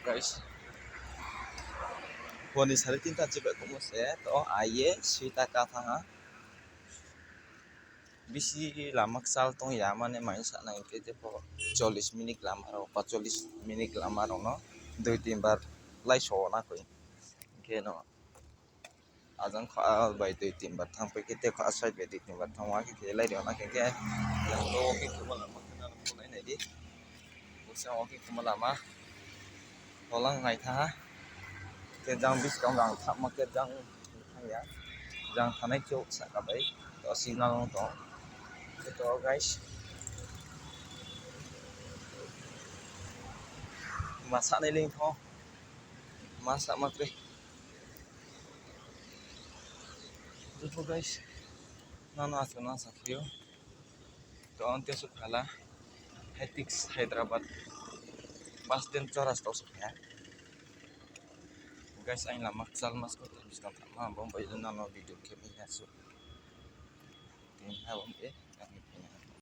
guys. Honi 3:30 coba kamu se to aye sita kata bisi lama kesal tong ya mana main sana ke po 40 menit lama ro 40 menit lama ro no 2-3 bar lai so na koi ke no azan kha bai 2-3 bar thang pe ke te kha sai be 2-3 bar thang wa ke lai ro na ke lang to ke kuma lama kana ko nai nai di usa o ke kuma lama holang ngai tha ke jang bis kang gang thap ma ke jang thang ya jang thanai chok sa ka bai to signal to itu guys masak nih ling tho masak matre itu guys nana asuna sakyo to ante sukala Hetix Hyderabad bus stand coras to ya guys aing lamak sal mas ko terus kan ma bom bayi nano video ke punya su tin ha bom ke kami punya